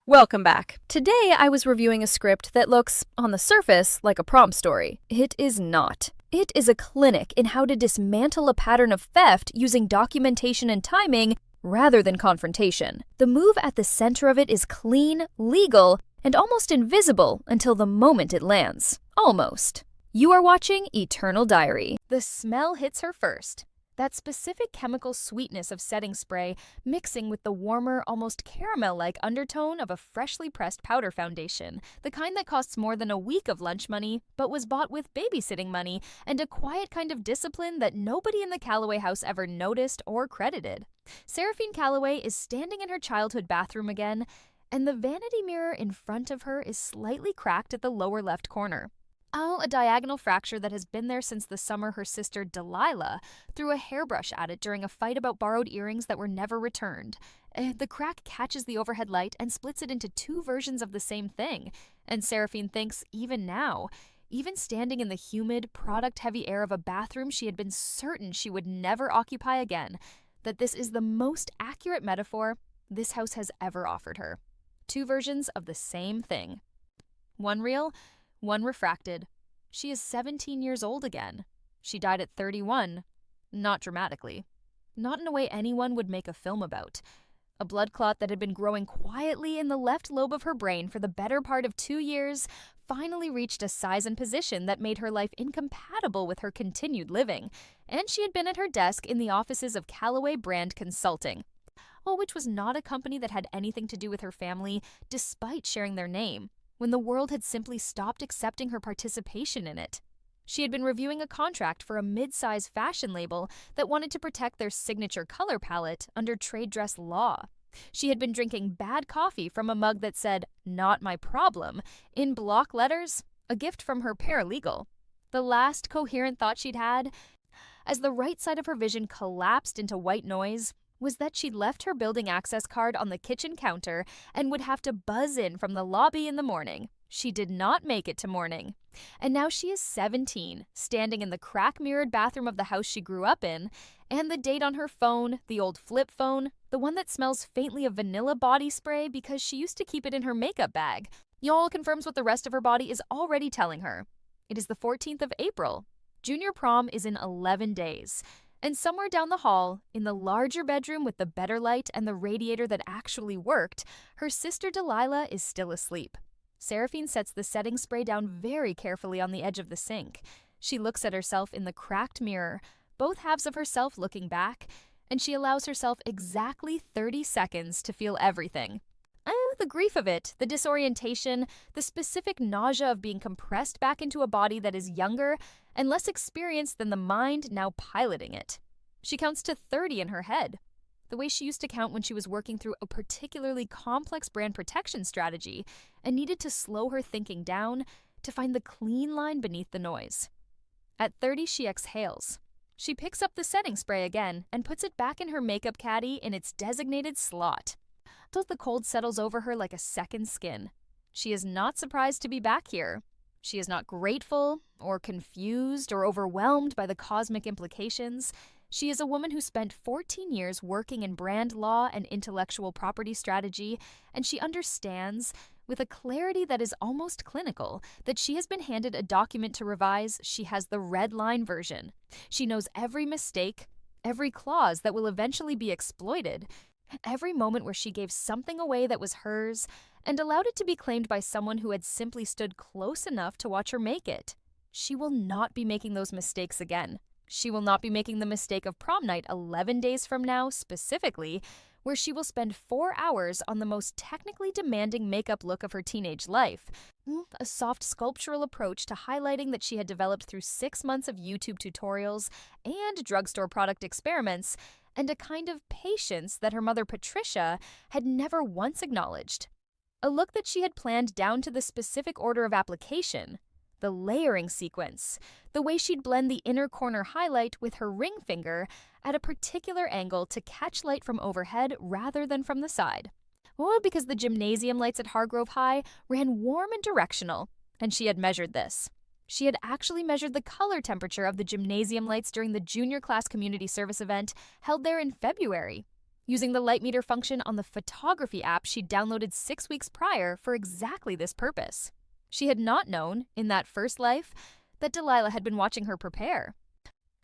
Welcome back. Today I was reviewing a script that looks, on the surface, like a prom story. It is not. It is a clinic in how to dismantle a pattern of theft using documentation and timing rather than confrontation. The move at the center of it is clean, legal, and almost invisible until the moment it lands. Almost. You are watching Eternal Diary. The smell hits her first. That specific chemical sweetness of setting spray mixing with the warmer, almost caramel-like undertone of a freshly pressed powder foundation, the kind that costs more than a week of lunch money, but was bought with babysitting money and a quiet kind of discipline that nobody in the Calloway house ever noticed or credited. Seraphine Calloway is standing in her childhood bathroom again, and the vanity mirror in front of her is slightly cracked at the lower left corner. Oh, a diagonal fracture that has been there since the summer her sister Delilah threw a hairbrush at it during a fight about borrowed earrings that were never returned. The crack catches the overhead light and splits it into two versions of the same thing. And Seraphine thinks, even now, even standing in the humid, product-heavy air of a bathroom she had been certain she would never occupy again, that this is the most accurate metaphor this house has ever offered her. Two versions of the same thing. One real, one refracted. She is 17 years old again. She died at 31. Not dramatically. Not in a way anyone would make a film about. A blood clot that had been growing quietly in the left lobe of her brain for the better part of 2 years finally reached a size and position that made her life incompatible with her continued living, and she had been at her desk in the offices of Callaway Brand Consulting, which was not a company that had anything to do with her family, despite sharing their name, when the world had simply stopped accepting her participation in it. She had been reviewing a contract for a mid-size fashion label that wanted to protect their signature color palette under trade dress law. She had been drinking bad coffee from a mug that said, "Not my problem," in block letters, a gift from her paralegal. The last coherent thought she'd had, as the right side of her vision collapsed into white noise, was that she'd left her building access card on the kitchen counter and would have to buzz in from the lobby in the morning. She did not make it to morning. And now she is 17, standing in the crack-mirrored bathroom of the house she grew up in, and the date on her phone, the old flip phone, the one that smells faintly of vanilla body spray because she used to keep it in her makeup bag, y'all confirms what the rest of her body is already telling her. It is the 14th of April. Junior prom is in 11 days. And somewhere down the hall, in the larger bedroom with the better light and the radiator that actually worked, her sister Delilah is still asleep. Seraphine sets the setting spray down very carefully on the edge of the sink. She looks at herself in the cracked mirror, both halves of herself looking back, and she allows herself exactly 30 seconds to feel everything. The grief of it, the disorientation, the specific nausea of being compressed back into a body that is younger and less experienced than the mind now piloting it. She counts to 30 in her head, the way she used to count when she was working through a particularly complex brand protection strategy and needed to slow her thinking down to find the clean line beneath the noise. At 30, she exhales. She picks up the setting spray again and puts it back in her makeup caddy in its designated slot. Till the cold settles over her like a second skin. She is not surprised to be back here. She is not grateful, or confused, or overwhelmed by the cosmic implications. She is a woman who spent 14 years working in brand law and intellectual property strategy, and she understands, with a clarity that is almost clinical, that she has been handed a document to revise. She has the red line version. She knows every mistake, every clause that will eventually be exploited, every moment where she gave something away that was hers and allowed it to be claimed by someone who had simply stood close enough to watch her make it. She will not be making those mistakes again. She will not be making the mistake of prom night 11 days from now, specifically, where she will spend 4 hours on the most technically demanding makeup look of her teenage life. A soft sculptural approach to highlighting that she had developed through 6 months of YouTube tutorials and drugstore product experiments, and a kind of patience that her mother Patricia had never once acknowledged. A look that she had planned down to the specific order of application, the layering sequence, the way she'd blend the inner corner highlight with her ring finger at a particular angle to catch light from overhead rather than from the side. Because the gymnasium lights at Hargrove High ran warm and directional, and she had measured this. She had actually measured the color temperature of the gymnasium lights during the junior class community service event held there in February. using the light meter function on the photography app she'd downloaded 6 weeks prior for exactly this purpose. She had not known, in that first life, that Delilah had been watching her prepare.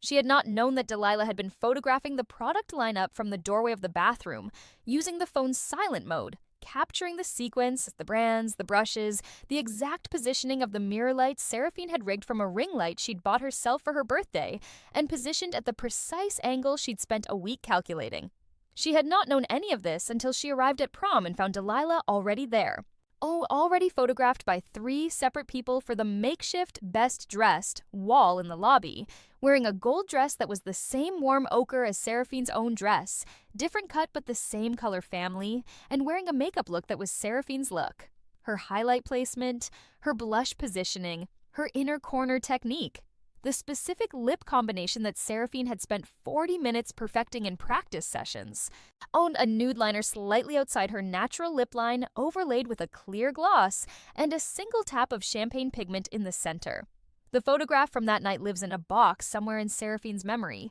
She had not known that Delilah had been photographing the product lineup from the doorway of the bathroom, using the phone's silent mode, capturing the sequence, the brands, the brushes, the exact positioning of the mirror lights Seraphine had rigged from a ring light she'd bought herself for her birthday, and positioned at the precise angle she'd spent a week calculating. She had not known any of this until she arrived at prom and found Delilah already there. Oh, already photographed by 3 separate people for the makeshift best dressed wall in the lobby, wearing a gold dress that was the same warm ochre as Seraphine's own dress, different cut but the same color family, and wearing a makeup look that was Seraphine's look. Her highlight placement, her blush positioning, her inner corner technique, the specific lip combination that Seraphine had spent 40 minutes perfecting in practice sessions, owned a nude liner slightly outside her natural lip line overlaid with a clear gloss and a single tap of champagne pigment in the center. The photograph from that night lives in a box somewhere in Seraphine's memory,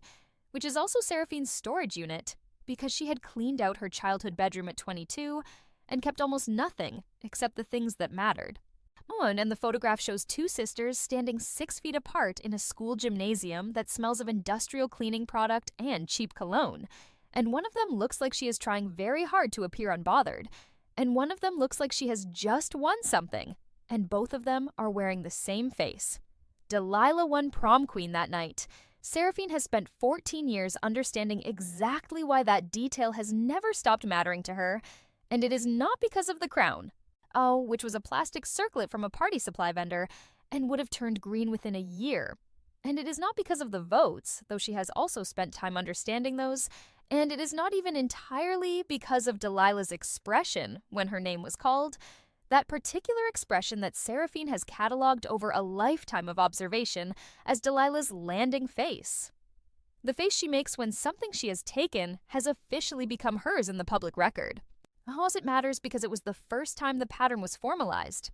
which is also Seraphine's storage unit, because she had cleaned out her childhood bedroom at 22 and kept almost nothing except the things that mattered. Oh, and the photograph shows 2 sisters standing 6 feet apart in a school gymnasium that smells of industrial cleaning product and cheap cologne. And one of them looks like she is trying very hard to appear unbothered. And one of them looks like she has just won something. And both of them are wearing the same face. Delilah won prom queen that night. Seraphine has spent 14 years understanding exactly why that detail has never stopped mattering to her. And it is not because of the crown. Oh, which was a plastic circlet from a party supply vendor, and would have turned green within a year. And it is not because of the votes, though she has also spent time understanding those, and it is not even entirely because of Delilah's expression when her name was called, that particular expression that Seraphine has cataloged over a lifetime of observation as Delilah's landing face. The face she makes when something she has taken has officially become hers in the public record. It matters because it was the first time the pattern was formalized.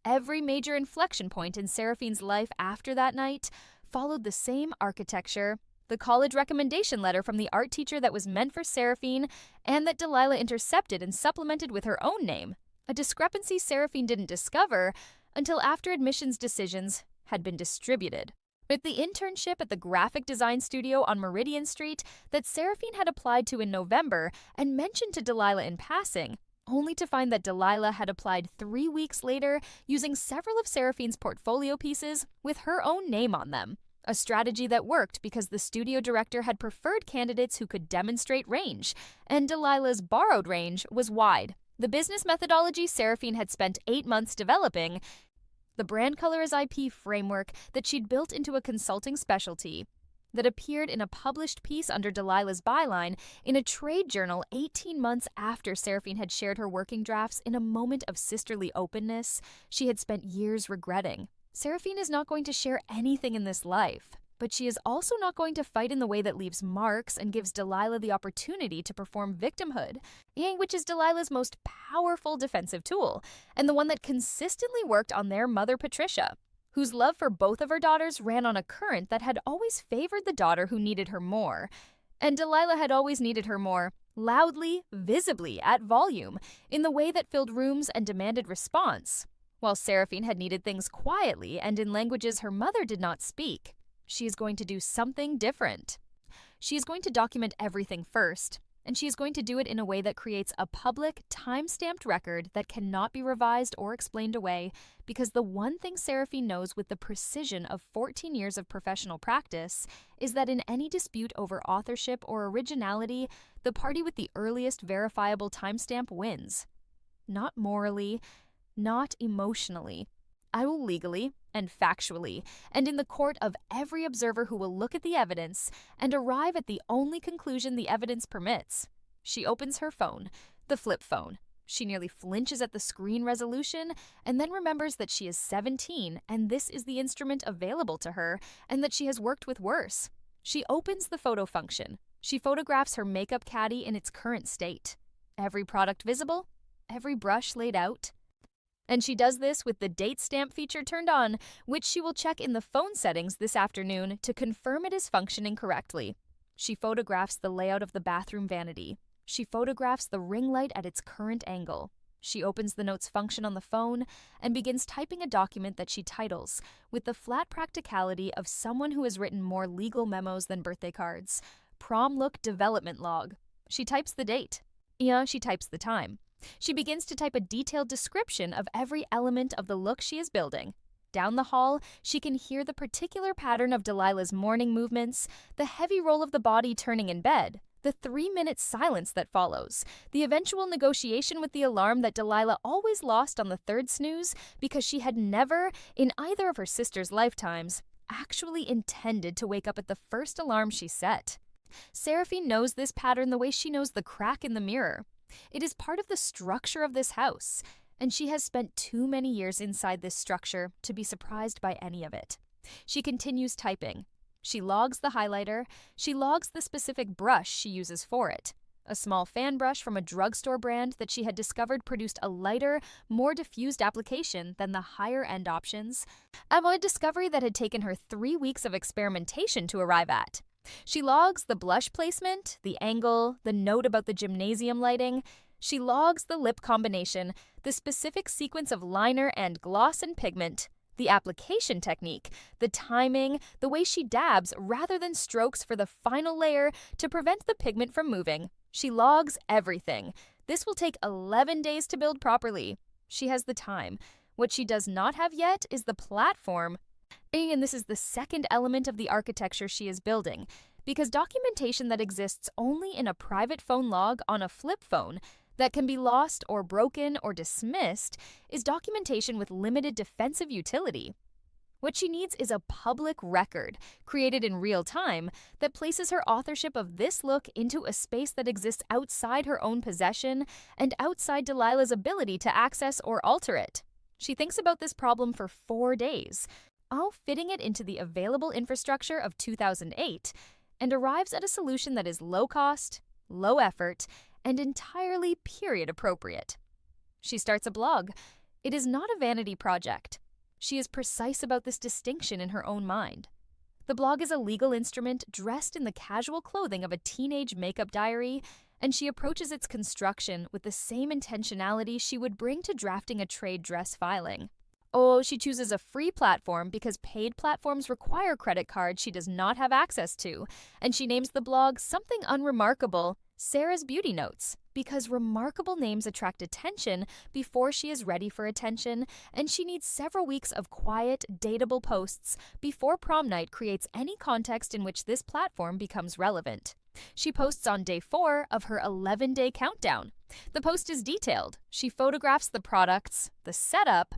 Every major inflection point in Seraphine's life after that night followed the same architecture, the college recommendation letter from the art teacher that was meant for Seraphine and that Delilah intercepted and supplemented with her own name, a discrepancy Seraphine didn't discover until after admissions decisions had been distributed. With the internship at the graphic design studio on Meridian Street that Seraphine had applied to in November and mentioned to Delilah in passing, only to find that Delilah had applied 3 weeks later using several of Seraphine's portfolio pieces with her own name on them. A strategy that worked because the studio director had preferred candidates who could demonstrate range, and Delilah's borrowed range was wide. The business methodology Seraphine had spent 8 months developing, the brand color as IP framework that she'd built into a consulting specialty, that appeared in a published piece under Delilah's byline in a trade journal 18 months after Seraphine had shared her working drafts in a moment of sisterly openness she had spent years regretting. Seraphine is not going to share anything in this life, but she is also not going to fight in the way that leaves marks and gives Delilah the opportunity to perform victimhood, which is Delilah's most powerful defensive tool, and the one that consistently worked on their mother Patricia, whose love for both of her daughters ran on a current that had always favored the daughter who needed her more. And Delilah had always needed her more, loudly, visibly, at volume, in the way that filled rooms and demanded response, while Seraphine had needed things quietly and in languages her mother did not speak. She is going to do something different. She is going to document everything first, and she is going to do it in a way that creates a public, time-stamped record that cannot be revised or explained away, because the one thing Seraphine knows with the precision of 14 years of professional practice is that in any dispute over authorship or originality, the party with the earliest verifiable timestamp wins. Not morally, not emotionally. I will legally and factually, and in the court of every observer who will look at the evidence and arrive at the only conclusion the evidence permits. She opens her phone, the flip phone. She nearly flinches at the screen resolution and then remembers that she is 17 and this is the instrument available to her and that she has worked with worse. She opens the photo function. She photographs her makeup caddy in its current state. Every product visible, every brush laid out. And she does this with the date stamp feature turned on, which she will check in the phone settings this afternoon to confirm it is functioning correctly. She photographs the layout of the bathroom vanity. She photographs the ring light at its current angle. She opens the notes function on the phone and begins typing a document that she titles, with the flat practicality of someone who has written more legal memos than birthday cards, Prom Look Development Log. She types the date. She types the time. She begins to type a detailed description of every element of the look she is building. Down the hall, she can hear the particular pattern of Delilah's morning movements, the heavy roll of the body turning in bed, the 3-minute silence that follows, the eventual negotiation with the alarm that Delilah always lost on the third snooze because she had never, in either of her sister's lifetimes, actually intended to wake up at the first alarm she set. Seraphine knows this pattern the way she knows the crack in the mirror. It is part of the structure of this house, and she has spent too many years inside this structure to be surprised by any of it. She continues typing. She logs the highlighter. She logs the specific brush she uses for it. A small fan brush from a drugstore brand that she had discovered produced a lighter, more diffused application than the higher-end options. A discovery that had taken her 3 weeks of experimentation to arrive at. She logs the blush placement, the angle, the note about the gymnasium lighting. She logs the lip combination, the specific sequence of liner and gloss and pigment, the application technique, the timing, the way she dabs rather than strokes for the final layer to prevent the pigment from moving. She logs everything. This will take 11 days to build properly. She has the time. What she does not have yet is the platform. And this is the second element of the architecture she is building, because documentation that exists only in a private phone log on a flip phone that can be lost or broken or dismissed is documentation with limited defensive utility. What she needs is a public record, created in real time, that places her authorship of this look into a space that exists outside her own possession and outside Delilah's ability to access or alter it. She thinks about this problem for 4 days, all fitting it into the available infrastructure of 2008, and arrives at a solution that is low cost, low effort, and entirely period appropriate. She starts a blog. It is not a vanity project. She is precise about this distinction in her own mind. The blog is a legal instrument dressed in the casual clothing of a teenage makeup diary, and she approaches its construction with the same intentionality she would bring to drafting a trade dress filing. She chooses a free platform because paid platforms require credit cards she does not have access to, and she names the blog something unremarkable, Sarah's Beauty Notes, because remarkable names attract attention before she is ready for attention, and she needs several weeks of quiet, dateable posts before prom night creates any context in which this platform becomes relevant. She posts on day 4 of her 11-day countdown. The post is detailed. She photographs the products, the setup,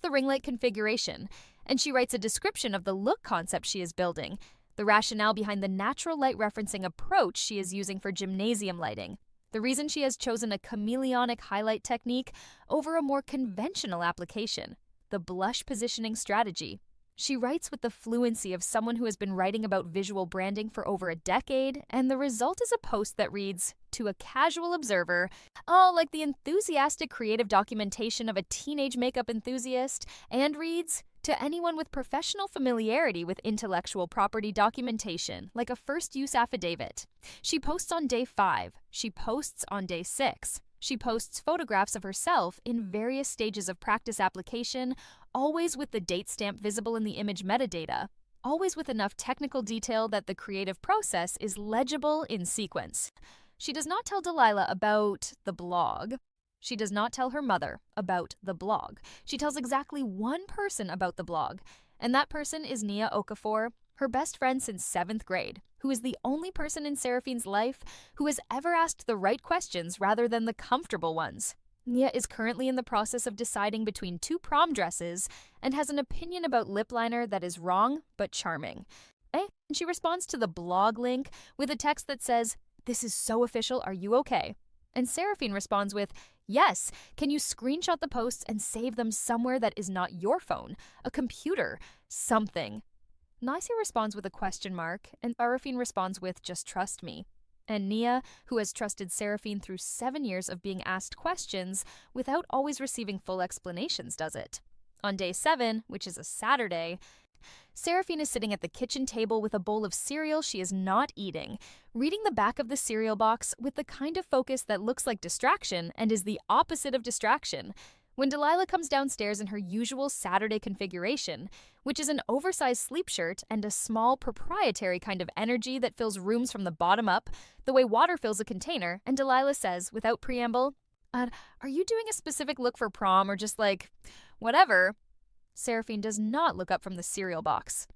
the ring light configuration, and she writes a description of the look concept she is building, the rationale behind the natural light referencing approach she is using for gymnasium lighting, the reason she has chosen a chameleonic highlight technique over a more conventional application, the blush positioning strategy. She writes with the fluency of someone who has been writing about visual branding for over a decade, and the result is a post that reads, to a casual observer, like the enthusiastic creative documentation of a teenage makeup enthusiast, and reads, to anyone with professional familiarity with intellectual property documentation, like a first-use affidavit. She posts on day 5. She posts on day 6. She posts photographs of herself in various stages of practice application, always with the date stamp visible in the image metadata, always with enough technical detail that the creative process is legible in sequence. She does not tell Delilah about the blog. She does not tell her mother about the blog. She tells exactly one person about the blog, and that person is Nia Okafor, her best friend since 7th grade, who is the only person in Seraphine's life who has ever asked the right questions rather than the comfortable ones. Nia is currently in the process of deciding between 2 prom dresses and has an opinion about lip liner that is wrong but charming. And she responds to the blog link with a text that says, "This is so official, are you okay?" And Seraphine responds with, "Yes, can you screenshot the posts and save them somewhere that is not your phone, a computer, something?" Naisia responds with a question mark, and Seraphine responds with, "Just trust me." And Nia, who has trusted Seraphine through 7 years of being asked questions without always receiving full explanations, does it. On day 7, which is a Saturday, Seraphine is sitting at the kitchen table with a bowl of cereal she is not eating, reading the back of the cereal box with the kind of focus that looks like distraction and is the opposite of distraction. When Delilah comes downstairs in her usual Saturday configuration, which is an oversized sleep shirt and a small, proprietary kind of energy that fills rooms from the bottom up, the way water fills a container, and Delilah says, without preamble, are you doing a specific look for prom or just like, whatever? Seraphine does not look up from the cereal box.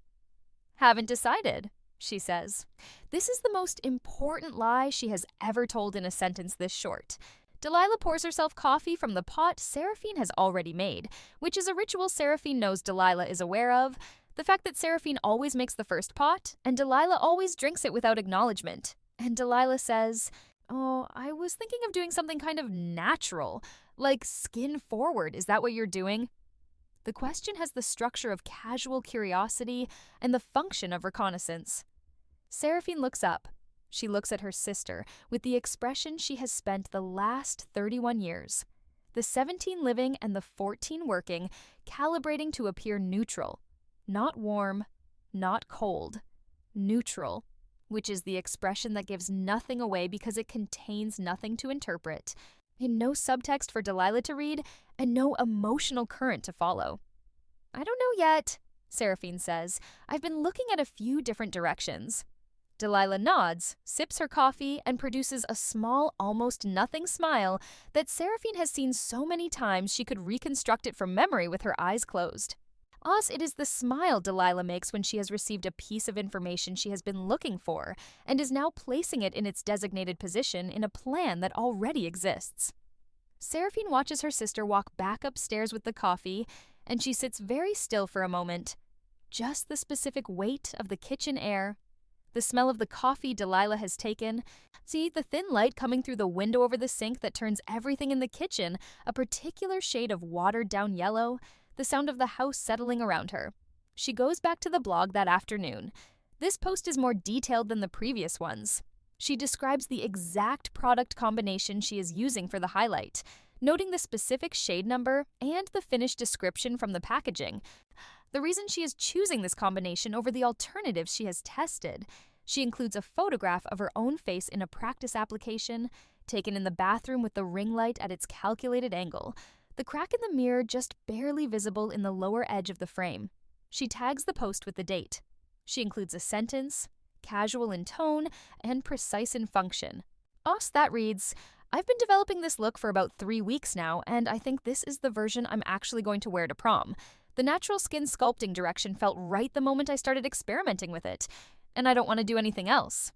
Haven't decided, she says. This is the most important lie she has ever told in a sentence this short. Delilah pours herself coffee from the pot Seraphine has already made, which is a ritual Seraphine knows Delilah is aware of. The fact that Seraphine always makes the first pot, and Delilah always drinks it without acknowledgement. And Delilah says, "Oh, I was thinking of doing something kind of natural, like skin forward. Is that what you're doing?" The question has the structure of casual curiosity and the function of reconnaissance. Seraphine looks up. She looks at her sister with the expression she has spent the last 31 years, the 17 living and the 14 working, calibrating to appear neutral, not warm, not cold, neutral, which is the expression that gives nothing away because it contains nothing to interpret, and no subtext for Delilah to read, and no emotional current to follow. "I don't know yet," Seraphine says. "I've been looking at a few different directions." Delilah nods, sips her coffee, and produces a small, almost nothing smile that Seraphine has seen so many times she could reconstruct it from memory with her eyes closed. It is the smile Delilah makes when she has received a piece of information she has been looking for and is now placing it in its designated position in a plan that already exists. Seraphine watches her sister walk back upstairs with the coffee, and she sits very still for a moment. Just the specific weight of the kitchen air, the smell of the coffee Delilah has taken. See the thin light coming through the window over the sink that turns everything in the kitchen a particular shade of watered down yellow, the sound of the house settling around her. She goes back to the blog that afternoon. This post is more detailed than the previous ones. She describes the exact product combination she is using for the highlight, noting the specific shade number and the finished description from the packaging. The reason she is choosing this combination over the alternatives she has tested. She includes a photograph of her own face in a practice application, taken in the bathroom with the ring light at its calculated angle, the crack in the mirror just barely visible in the lower edge of the frame. She tags the post with the date. She includes a sentence, casual in tone, and precise in function. That reads, "I've been developing this look for about 3 weeks now, and I think this is the version I'm actually going to wear to prom. The natural skin sculpting direction felt right the moment I started experimenting with it, and I don't want to do anything else.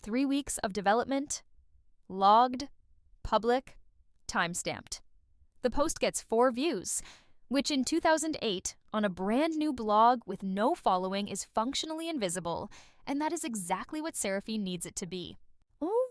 3 weeks of development, logged, public, timestamped." The post gets 4 views, which in 2008, on a brand new blog with no following, is functionally invisible, and that is exactly what Seraphine needs it to be.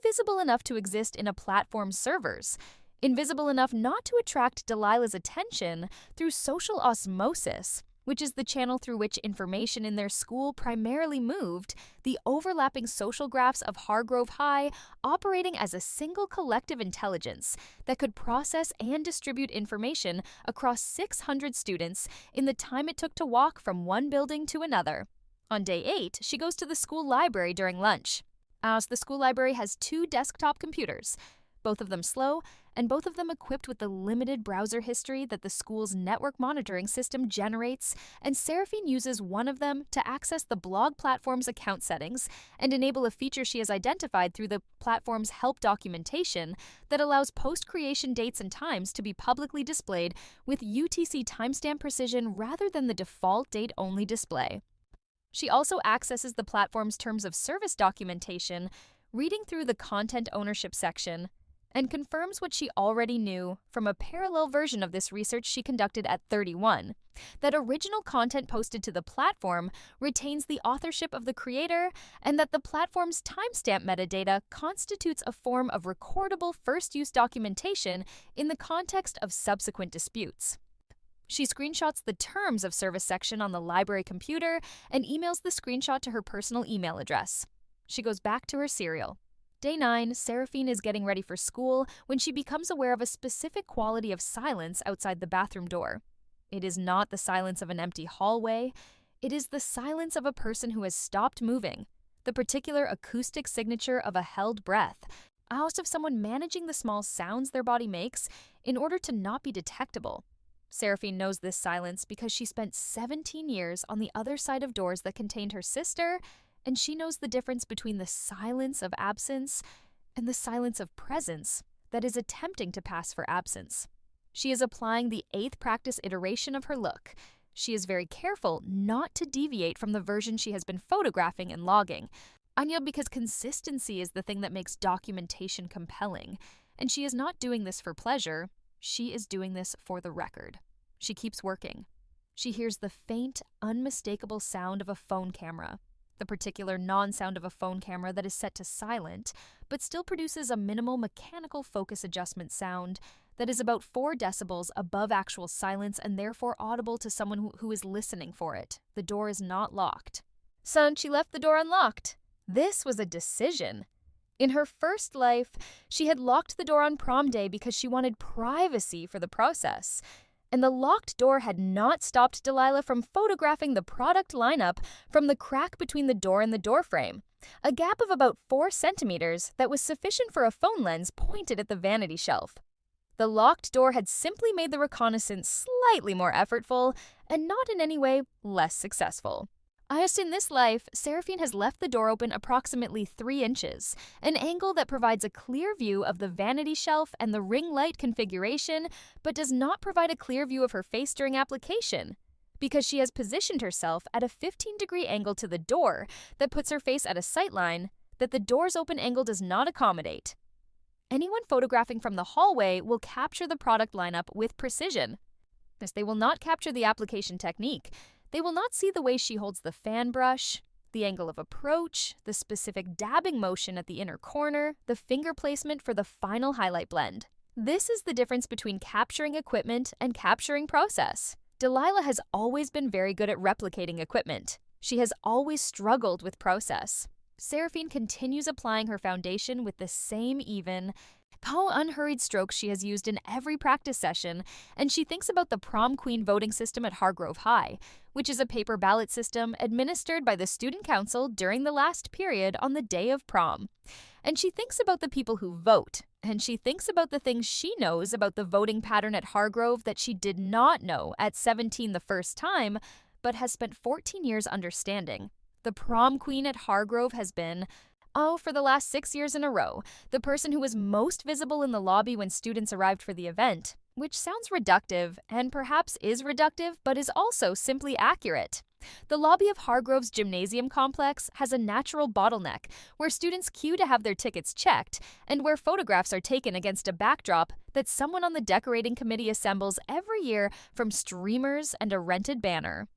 Visible enough to exist in a platform's servers. Invisible enough not to attract Delilah's attention through social osmosis, which is the channel through which information in their school primarily moved, the overlapping social graphs of Hargrove High operating as a single collective intelligence that could process and distribute information across 600 students in the time it took to walk from one building to another. On day 8, she goes to the school library during lunch. The school library has 2 desktop computers, both of them slow, and both of them equipped with the limited browser history that the school's network monitoring system generates, and Seraphine uses one of them to access the blog platform's account settings and enable a feature she has identified through the platform's help documentation that allows post-creation dates and times to be publicly displayed with UTC timestamp precision rather than the default date-only display. She also accesses the platform's terms of service documentation, reading through the content ownership section, and confirms what she already knew from a parallel version of this research she conducted at 31, that original content posted to the platform retains the authorship of the creator, and that the platform's timestamp metadata constitutes a form of recordable first-use documentation in the context of subsequent disputes. She screenshots the terms of service section on the library computer and emails the screenshot to her personal email address. She goes back to her cereal. Day 9, Seraphine is getting ready for school when she becomes aware of a specific quality of silence outside the bathroom door. It is not the silence of an empty hallway. It is the silence of a person who has stopped moving, the particular acoustic signature of a held breath, out of someone managing the small sounds their body makes in order to not be detectable. Seraphine knows this silence because she spent 17 years on the other side of doors that contained her sister, and she knows the difference between the silence of absence and the silence of presence that is attempting to pass for absence. She is applying the 8th practice iteration of her look. She is very careful not to deviate from the version she has been photographing and logging. Anya, because consistency is the thing that makes documentation compelling, and she is not doing this for pleasure, she is doing this for the record. She keeps working. She hears the faint, unmistakable sound of a phone camera, the particular non-sound of a phone camera that is set to silent, but still produces a minimal mechanical focus adjustment sound that is about 4 decibels above actual silence and therefore audible to someone who is listening for it. The door is not locked. Son, she left the door unlocked. This was a decision. In her first life, she had locked the door on prom day because she wanted privacy for the process. And the locked door had not stopped Delilah from photographing the product lineup from the crack between the door and the doorframe, a gap of about 4 centimeters that was sufficient for a phone lens pointed at the vanity shelf. The locked door had simply made the reconnaissance slightly more effortful and not in any way less successful. Just in this life, Seraphine has left the door open approximately 3 inches, an angle that provides a clear view of the vanity shelf and the ring light configuration, but does not provide a clear view of her face during application, because she has positioned herself at a 15-degree angle to the door that puts her face at a sightline that the door's open angle does not accommodate. Anyone photographing from the hallway will capture the product lineup with precision. As they will not capture the application technique, they will not see the way she holds the fan brush, the angle of approach, the specific dabbing motion at the inner corner, the finger placement for the final highlight blend. This is the difference between capturing equipment and capturing process. Delilah has always been very good at replicating equipment. She has always struggled with process. Seraphine continues applying her foundation with the same even, unhurried strokes she has used in every practice session, and she thinks about the prom queen voting system at Hargrove High, which is a paper ballot system administered by the student council during the last period on the day of prom. And she thinks about the people who vote, and she thinks about the things she knows about the voting pattern at Hargrove that she did not know at 17 the first time, but has spent 14 years understanding. The prom queen at Hargrove has been, for the last 6 years in a row, the person who was most visible in the lobby when students arrived for the event, which sounds reductive, and perhaps is reductive, but is also simply accurate. The lobby of Hargrove's gymnasium complex has a natural bottleneck where students queue to have their tickets checked, and where photographs are taken against a backdrop that someone on the decorating committee assembles every year from streamers and a rented banner.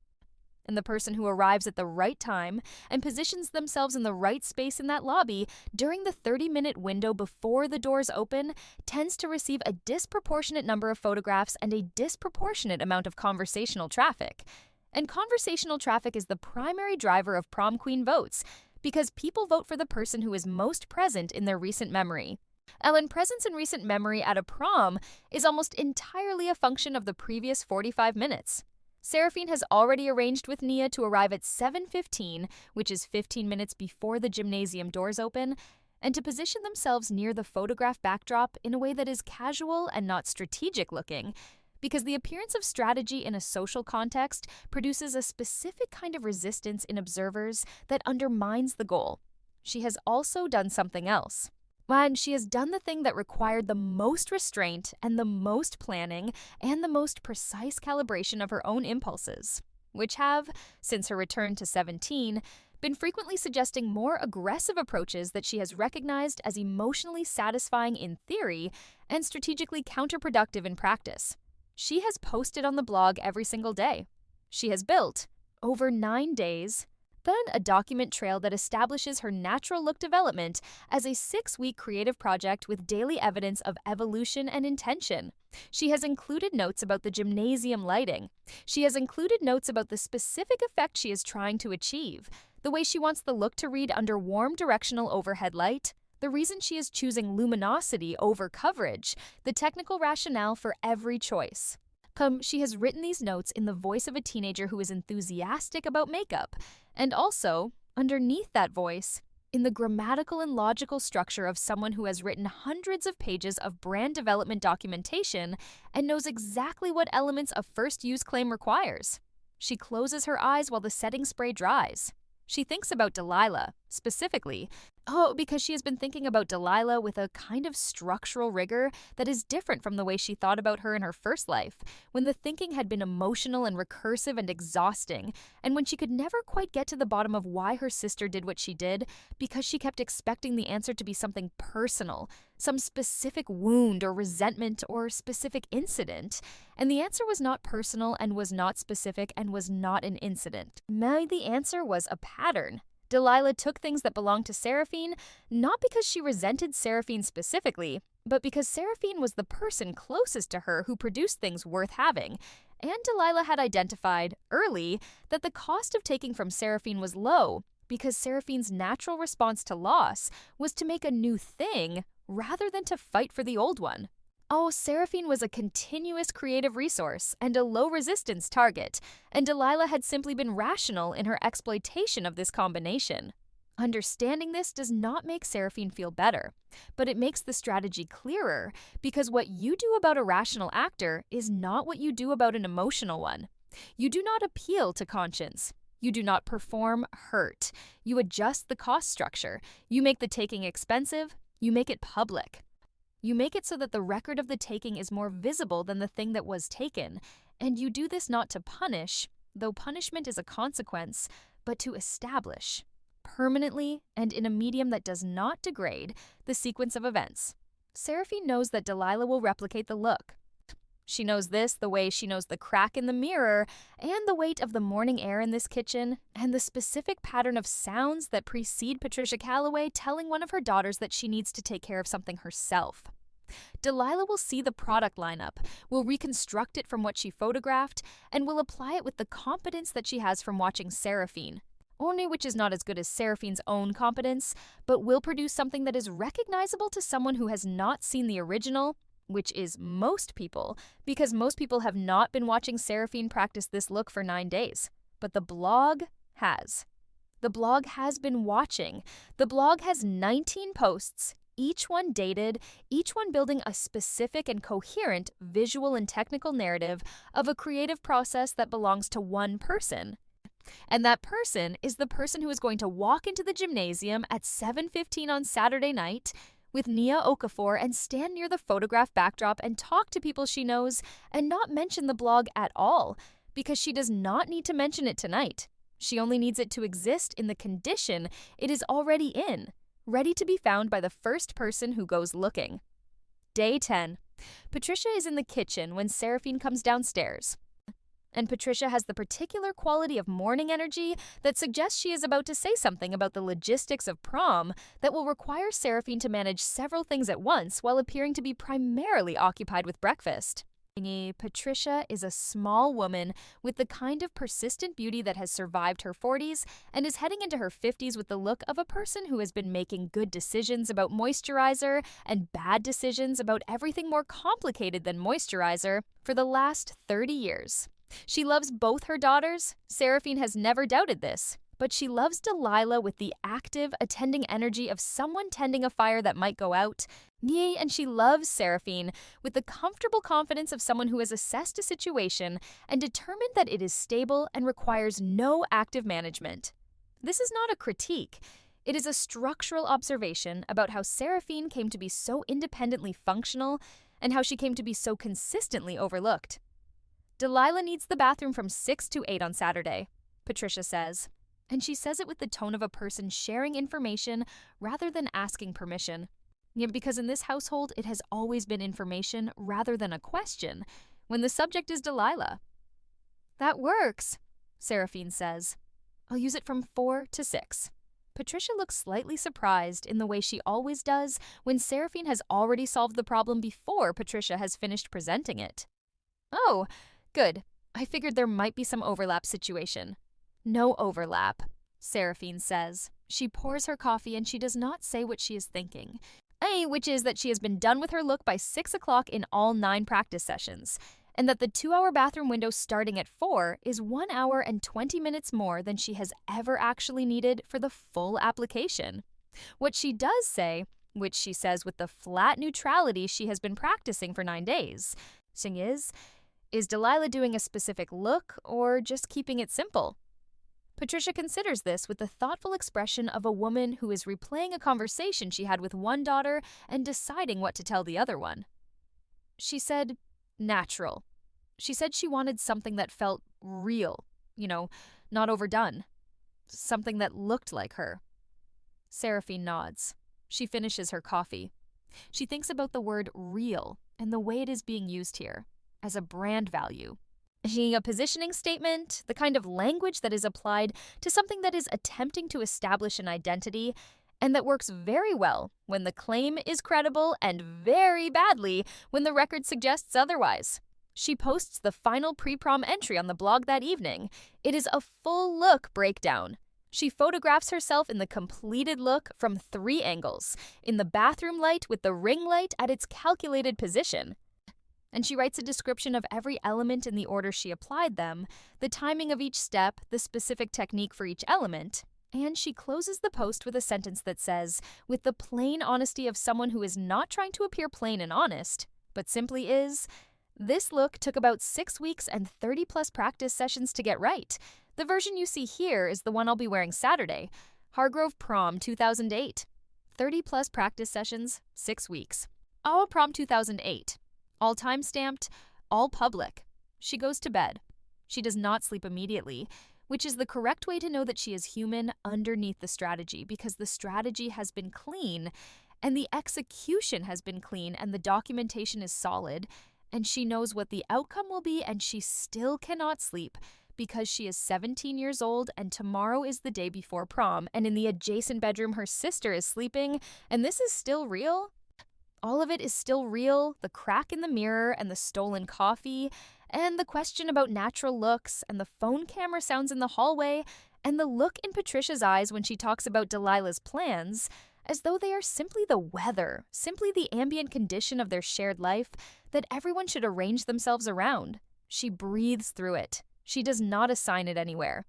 And the person who arrives at the right time and positions themselves in the right space in that lobby during the 30-minute window before the doors open tends to receive a disproportionate number of photographs and a disproportionate amount of conversational traffic. And conversational traffic is the primary driver of prom queen votes, because people vote for the person who is most present in their recent memory. And presence in recent memory at a prom is almost entirely a function of the previous 45 minutes. Seraphine has already arranged with Nia to arrive at 7:15, which is 15 minutes before the gymnasium doors open, and to position themselves near the photograph backdrop in a way that is casual and not strategic looking, because the appearance of strategy in a social context produces a specific kind of resistance in observers that undermines the goal. She has also done something else. And she has done the thing that required the most restraint and the most planning and the most precise calibration of her own impulses, which have, since her return to 17, been frequently suggesting more aggressive approaches that she has recognized as emotionally satisfying in theory and strategically counterproductive in practice. She has posted on the blog every single day. She has built, over 9 days, then a document trail that establishes her natural look development as a 6-week creative project with daily evidence of evolution and intention. She has included notes about the gymnasium lighting. She has included notes about the specific effect she is trying to achieve, the way she wants the look to read under warm directional overhead light, the reason she is choosing luminosity over coverage, the technical rationale for every choice. She has written these notes in the voice of a teenager who is enthusiastic about makeup, and also, underneath that voice, in the grammatical and logical structure of someone who has written hundreds of pages of brand development documentation and knows exactly what elements a first use claim requires. She closes her eyes while the setting spray dries. She thinks about Delilah, specifically, because she has been thinking about Delilah with a kind of structural rigor that is different from the way she thought about her in her first life, when the thinking had been emotional and recursive and exhausting, and when she could never quite get to the bottom of why her sister did what she did, because she kept expecting the answer to be something personal, some specific wound or resentment or specific incident, and the answer was not personal and was not specific and was not an incident. The answer was a pattern. Delilah took things that belonged to Seraphine, not because she resented Seraphine specifically, but because Seraphine was the person closest to her who produced things worth having. And Delilah had identified, early, that the cost of taking from Seraphine was low, because Seraphine's natural response to loss was to make a new thing rather than to fight for the old one. Seraphine was a continuous creative resource and a low-resistance target, and Delilah had simply been rational in her exploitation of this combination. Understanding this does not make Seraphine feel better, but it makes the strategy clearer, because what you do about a rational actor is not what you do about an emotional one. You do not appeal to conscience. You do not perform hurt. You adjust the cost structure. You make the taking expensive. You make it public. You make it so that the record of the taking is more visible than the thing that was taken, and you do this not to punish, though punishment is a consequence, but to establish, permanently and in a medium that does not degrade, the sequence of events. Seraphine knows that Delilah will replicate the look. She knows this the way she knows the crack in the mirror, and the weight of the morning air in this kitchen, and the specific pattern of sounds that precede Patricia Calloway telling one of her daughters that she needs to take care of something herself. Delilah will see the product lineup, will reconstruct it from what she photographed, and will apply it with the competence that she has from watching Seraphine. Only which is not as good as Seraphine's own competence, but will produce something that is recognizable to someone who has not seen the original, which is most people, because most people have not been watching Seraphine practice this look for 9 days. But the blog has. The blog has been watching. The blog has 19 posts, each one dated, each one building a specific and coherent visual and technical narrative of a creative process that belongs to one person. And that person is the person who is going to walk into the gymnasium at 7:15 on Saturday night with Nia Okafor and stand near the photograph backdrop and talk to people she knows and not mention the blog at all, because she does not need to mention it tonight. She only needs it to exist in the condition it is already in, ready to be found by the first person who goes looking. Day 10. Patricia is in the kitchen when Seraphine comes downstairs. And Patricia has the particular quality of morning energy that suggests she is about to say something about the logistics of prom that will require Seraphine to manage several things at once while appearing to be primarily occupied with breakfast. Patricia is a small woman with the kind of persistent beauty that has survived her 40s and is heading into her 50s with the look of a person who has been making good decisions about moisturizer and bad decisions about everything more complicated than moisturizer for the last 30 years. She loves both her daughters. Seraphine has never doubted this. But she loves Delilah with the active, attending energy of someone tending a fire that might go out. And she loves Seraphine with the comfortable confidence of someone who has assessed a situation and determined that it is stable and requires no active management. This is not a critique. It is a structural observation about how Seraphine came to be so independently functional and how she came to be so consistently overlooked. Delilah needs the bathroom from 6 to 8 on Saturday, Patricia says. And she says it with the tone of a person sharing information rather than asking permission. Because in this household, it has always been information rather than a question, when the subject is Delilah. That works, Seraphine says. I'll use it from 4 to 6. Patricia looks slightly surprised in the way she always does when Seraphine has already solved the problem before Patricia has finished presenting it. Oh, good. I figured there might be some overlap situation. No overlap, Seraphine says. She pours her coffee and she does not say what she is thinking. Which is that she has been done with her look by 6 o'clock in all 9 practice sessions. and that the 2-hour bathroom window starting at 4 is 1 hour and 20 minutes more than she has ever actually needed for the full application. What she does say, which she says with the flat neutrality she has been practicing for 9 days, is Delilah doing a specific look or just keeping it simple? Patricia considers this with the thoughtful expression of a woman who is replaying a conversation she had with one daughter and deciding what to tell the other one. She said, natural. She said she wanted something that felt real, not overdone. Something that looked like her. Seraphine nods. She finishes her coffee. She thinks about the word real and the way it is being used here, as a brand value. A positioning statement, the kind of language that is applied to something that is attempting to establish an identity, and that works very well when the claim is credible and very badly when the record suggests otherwise. She posts the final pre-prom entry on the blog that evening. It is a full look breakdown. She photographs herself in the completed look from 3 angles, in the bathroom light with the ring light at its calculated position. And she writes a description of every element in the order she applied them, the timing of each step, the specific technique for each element, and she closes the post with a sentence that says, with the plain honesty of someone who is not trying to appear plain and honest, but simply is, this look took about 6 weeks and 30-plus practice sessions to get right. The version you see here is the one I'll be wearing Saturday, Hargrove Prom 2008. 30-plus practice sessions, 6 weeks. Our Prom 2008. All time-stamped, all public. She goes to bed. She does not sleep immediately, which is the correct way to know that she is human underneath the strategy, because the strategy has been clean, and the execution has been clean, and the documentation is solid, and she knows what the outcome will be, and she still cannot sleep because she is 17 years old, and tomorrow is the day before prom, and in the adjacent bedroom her sister is sleeping, and this is still real? All of it is still real, the crack in the mirror and the stolen coffee, and the question about natural looks, and the phone camera sounds in the hallway, and the look in Patricia's eyes when she talks about Delilah's plans, as though they are simply the weather, simply the ambient condition of their shared life that everyone should arrange themselves around. She breathes through it. She does not assign it anywhere.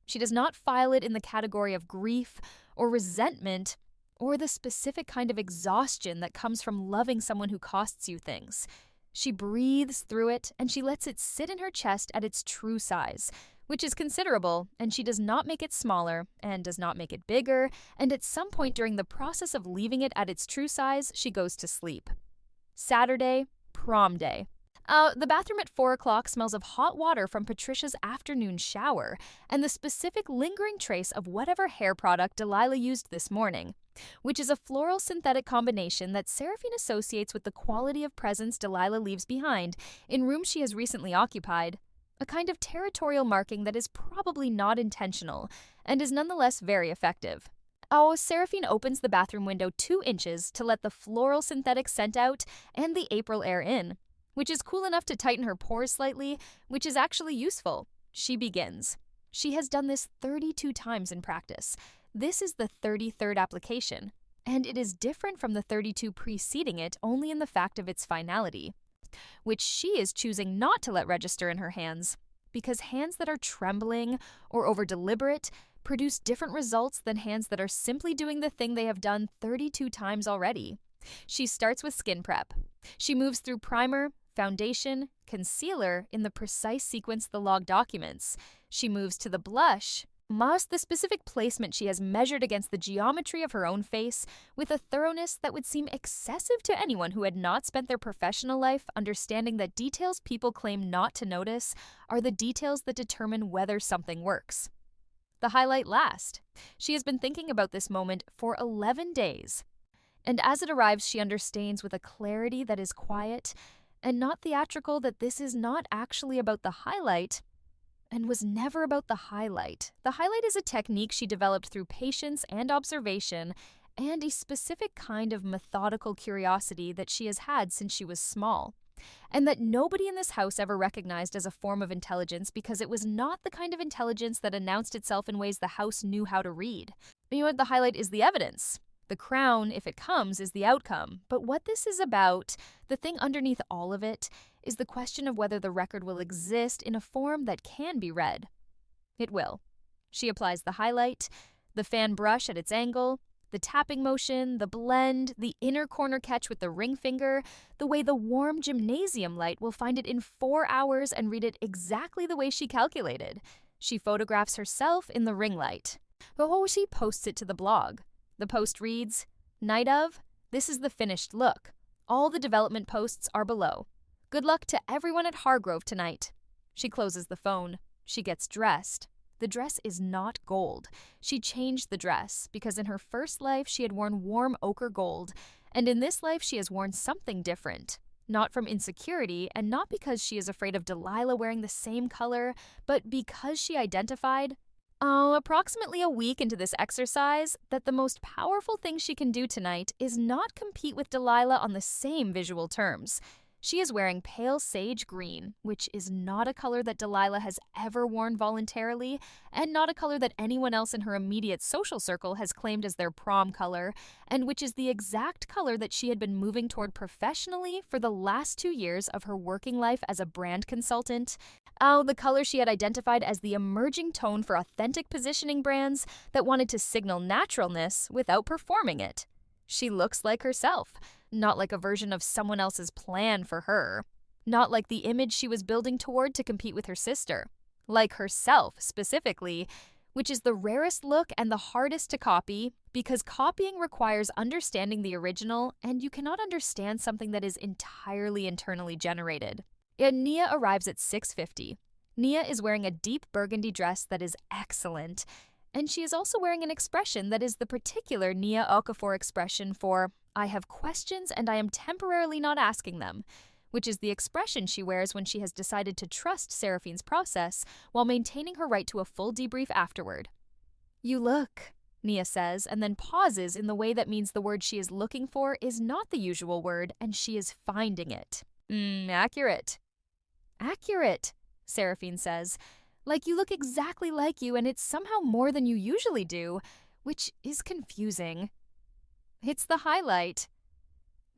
She does not file it in the category of grief or resentment or the specific kind of exhaustion that comes from loving someone who costs you things. She breathes through it, and she lets it sit in her chest at its true size, which is considerable, and she does not make it smaller and does not make it bigger, and at some point during the process of leaving it at its true size, she goes to sleep. Saturday, prom day. The bathroom at 4 o'clock smells of hot water from Patricia's afternoon shower and the specific lingering trace of whatever hair product Delilah used this morning, which is a floral synthetic combination that Seraphine associates with the quality of presence Delilah leaves behind in rooms she has recently occupied, a kind of territorial marking that is probably not intentional and is nonetheless very effective. Seraphine opens the bathroom window 2 inches to let the floral synthetic scent out and the April air in, which is cool enough to tighten her pores slightly, which is actually useful. She begins. She has done this 32 times in practice. This is the 33rd application, and it is different from the 32 preceding it only in the fact of its finality, which she is choosing not to let register in her hands, because hands that are trembling or over-deliberate produce different results than hands that are simply doing the thing they have done 32 times already. She starts with skin prep. She moves through primer, foundation, concealer in the precise sequence the log documents. She moves to the blush, the specific placement she has measured against the geometry of her own face with a thoroughness that would seem excessive to anyone who had not spent their professional life understanding that details people claim not to notice are the details that determine whether something works. The highlight last. She has been thinking about this moment for 11 days. And as it arrives, she understands with a clarity that is quiet and not theatrical that this is not actually about the highlight and was never about the highlight. The highlight is a technique she developed through patience and observation and a specific kind of methodical curiosity that she has had since she was small, and that nobody in this house ever recognized as a form of intelligence because it was not the kind of intelligence that announced itself in ways the house knew how to read. The highlight is the evidence. The crown, if it comes, is the outcome. But what this is about, the thing underneath all of it, is the question of whether the record will exist in a form that can be read. It will. She applies the highlight, the fan brush at its angle, the tapping motion, the blend, the inner corner catch with the ring finger, the way the warm gymnasium light will find it in 4 hours and read it exactly the way she calculated. She photographs herself in the ring light. Oh, she posts it to the blog. The post reads, "Night of, this is the finished look. All the development posts are below. Good luck to everyone at Hargrove tonight." She closes the phone. She gets dressed. The dress is not gold. She changed the dress because in her first life she had worn warm ochre gold, and in this life she has worn something different. Not from insecurity, and not because she is afraid of Delilah wearing the same color, but because she identified, approximately a week into this exercise, that the most powerful thing she can do tonight is not compete with Delilah on the same visual terms. She is wearing pale sage green, which is not a color that Delilah has ever worn voluntarily, and not a color that anyone else in her immediate social circle has claimed as their prom color, and which is the exact color that she had been moving toward professionally for the last 2 years of her working life as a brand consultant. The color she had identified as the emerging tone for authentic positioning brands that wanted to signal naturalness without performing it. She looks like herself. Not like a version of someone else's plan for her. Not like the image she was building toward to compete with her sister. Like herself, specifically, which is the rarest look and the hardest to copy, because copying requires understanding the original, and you cannot understand something that is entirely internally generated. And Nia arrives at 6:50. Nia is wearing a deep burgundy dress that is excellent, and she is also wearing an expression that is the particular Nia Okafor expression for "I have questions and I am temporarily not asking them," which is the expression she wears when she has decided to trust Seraphine's process while maintaining her right to a full debrief afterward. "You look," Nia says, and then pauses in the way that means the word she is looking for is not the usual word and she is finding it. Accurate. Accurate, Seraphine says. Like you look exactly like you and it's somehow more than you usually do, which is confusing. It's the highlight.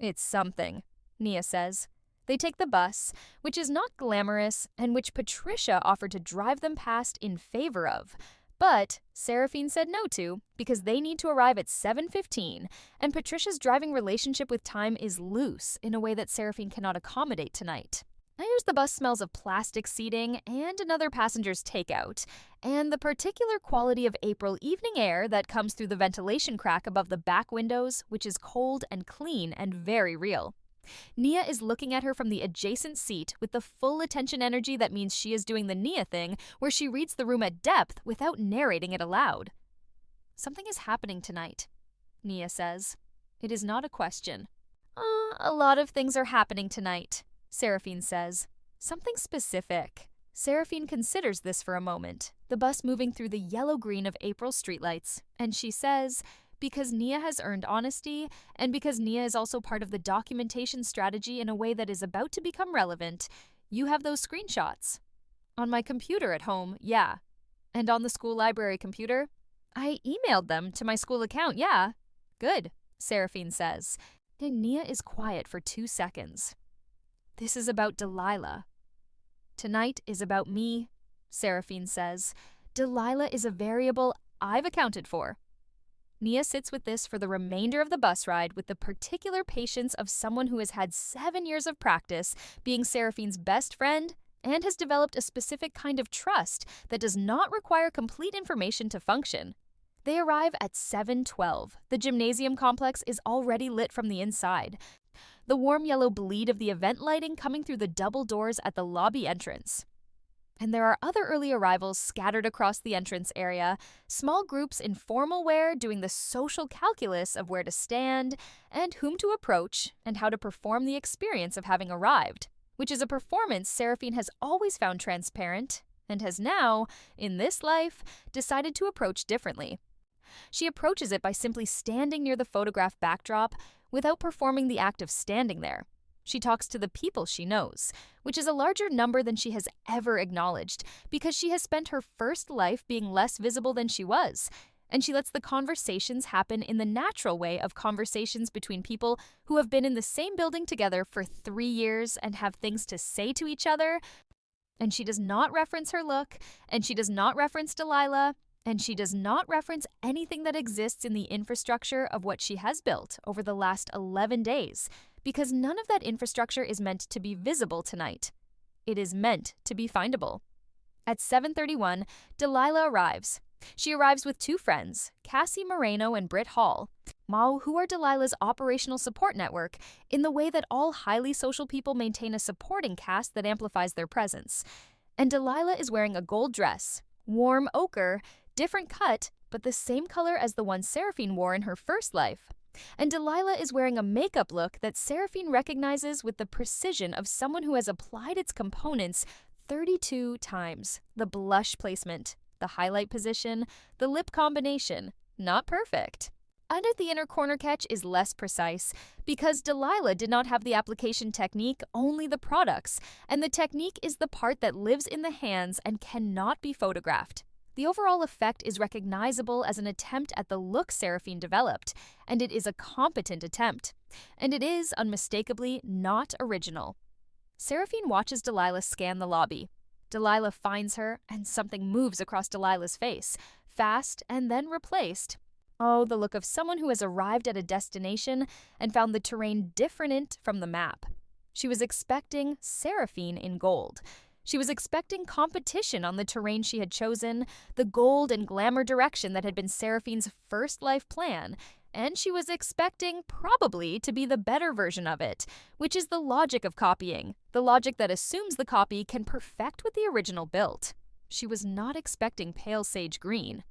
It's something, Nia says. They take the bus, which is not glamorous and which Patricia offered to drive them past in favor of. But Seraphine said no to because they need to arrive at 7:15, and Patricia's driving relationship with time is loose in a way that Seraphine cannot accommodate tonight. Here's the bus smells of plastic seating and another passenger's takeout, and the particular quality of April evening air that comes through the ventilation crack above the back windows, which is cold and clean and very real. Nia is looking at her from the adjacent seat with the full attention energy that means she is doing the Nia thing, where she reads the room at depth without narrating it aloud. Something is happening tonight, Nia says. It is not a question. A lot of things are happening tonight, Seraphine says. Something specific. Seraphine considers this for a moment, the bus moving through the yellow-green of April streetlights, and she says, because Nia has earned honesty, and because Nia is also part of the documentation strategy in a way that is about to become relevant, you have those screenshots. On my computer at home, yeah. And on the school library computer? I emailed them to my school account, yeah. Good, Seraphine says. And Nia is quiet for 2 seconds. This is about Delilah. Tonight is about me, Seraphine says. Delilah is a variable I've accounted for. Nia sits with this for the remainder of the bus ride with the particular patience of someone who has had 7 years of practice being Seraphine's best friend and has developed a specific kind of trust that does not require complete information to function. They arrive at 7:12. The gymnasium complex is already lit from the inside. The warm yellow bleed of the event lighting coming through the double doors at the lobby entrance. And there are other early arrivals scattered across the entrance area, small groups in formal wear doing the social calculus of where to stand and whom to approach and how to perform the experience of having arrived, which is a performance Seraphine has always found transparent and has now, in this life, decided to approach differently. She approaches it by simply standing near the photograph backdrop without performing the act of standing there. She talks to the people she knows, which is a larger number than she has ever acknowledged, because she has spent her first life being less visible than she was, And she lets the conversations happen in the natural way of conversations between people who have been in the same building together for 3 years and have things to say to each other. And she does not reference her look, and she does not reference Delilah, and she does not reference anything that exists in the infrastructure of what she has built over the last 11 days, because none of that infrastructure is meant to be visible tonight. It is meant to be findable. At 7:31, Delilah arrives. She arrives with 2 friends, Cassie Moreno and Britt Hall, who are Delilah's operational support network in the way that all highly social people maintain a supporting cast that amplifies their presence. And Delilah is wearing a gold dress, warm ochre, different cut, but the same color as the one Seraphine wore in her first life. And Delilah is wearing a makeup look that Seraphine recognizes with the precision of someone who has applied its components 32 times. The blush placement, the highlight position, the lip combination, not perfect. Under the inner corner catch is less precise because Delilah did not have the application technique, only the products, and the technique is the part that lives in the hands and cannot be photographed. The overall effect is recognizable as an attempt at the look Seraphine developed, and it is a competent attempt. And it is, unmistakably, not original. Seraphine watches Delilah scan the lobby. Delilah finds her, and something moves across Delilah's face, fast and then replaced. Oh, the look of someone who has arrived at a destination and found the terrain different from the map. She was expecting Seraphine in gold. She was expecting competition on the terrain she had chosen, the gold and glamour direction that had been Seraphine's first life plan, and she was expecting probably to be the better version of it, which is the logic of copying, the logic that assumes the copy can perfect what the original built. She was not expecting pale sage green.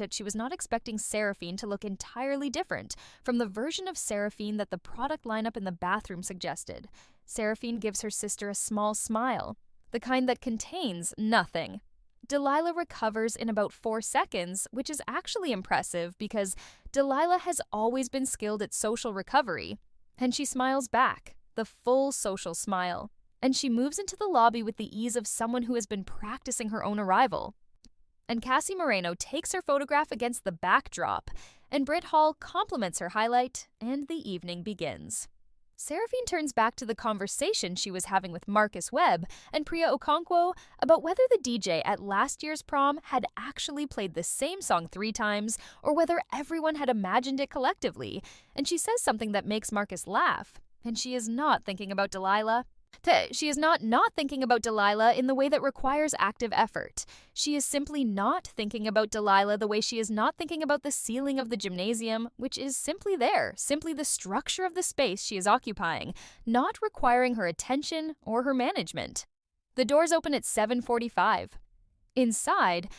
She was not expecting Seraphine to look entirely different from the version of Seraphine that the product lineup in the bathroom suggested. Seraphine gives her sister a small smile, the kind that contains nothing. Delilah recovers in about 4 seconds, which is actually impressive because Delilah has always been skilled at social recovery. And she smiles back, the full social smile. And she moves into the lobby with the ease of someone who has been practicing her own arrival. And Cassie Moreno takes her photograph against the backdrop, and Britt Hall compliments her highlight, and the evening begins. Seraphine turns back to the conversation she was having with Marcus Webb and Priya Okonkwo about whether the DJ at last year's prom had actually played the same song 3 times or whether everyone had imagined it collectively, and she says something that makes Marcus laugh, and she is not thinking about Delilah. She is not thinking about Delilah in the way that requires active effort. She is simply not thinking about Delilah the way she is not thinking about the ceiling of the gymnasium, which is simply there, simply the structure of the space she is occupying, not requiring her attention or her management. The doors open at 7:45. Inside,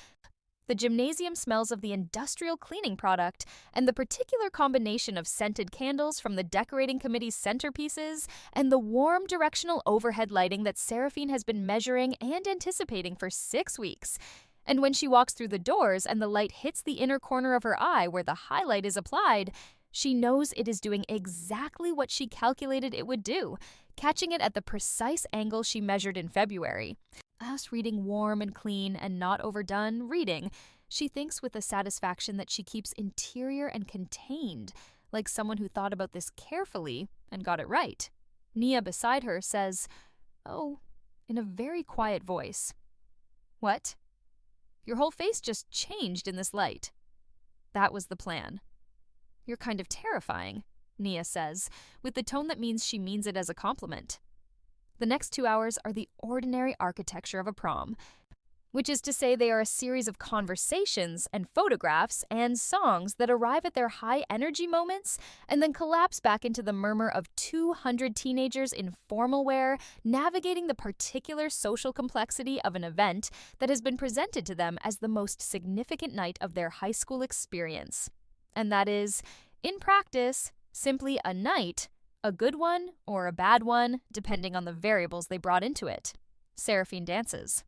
the gymnasium smells of the industrial cleaning product and the particular combination of scented candles from the decorating committee's centerpieces and the warm directional overhead lighting that Seraphine has been measuring and anticipating for 6 weeks. And when she walks through the doors and the light hits the inner corner of her eye where the highlight is applied, she knows it is doing exactly what she calculated it would do, catching it at the precise angle she measured in February. As reading warm and clean and not overdone reading, she thinks with a satisfaction that she keeps interior and contained, like someone who thought about this carefully and got it right. Nia beside her says, "Oh," in a very quiet voice. "What?" "Your whole face just changed in this light." That was the plan. "You're kind of terrifying," Nia says, with the tone that means she means it as a compliment. The next 2 hours are the ordinary architecture of a prom, which is to say they are a series of conversations and photographs and songs that arrive at their high energy moments and then collapse back into the murmur of 200 teenagers in formal wear navigating the particular social complexity of an event that has been presented to them as the most significant night of their high school experience. And that is, in practice, simply a night, a good one or a bad one, depending on the variables they brought into it. Seraphine dances.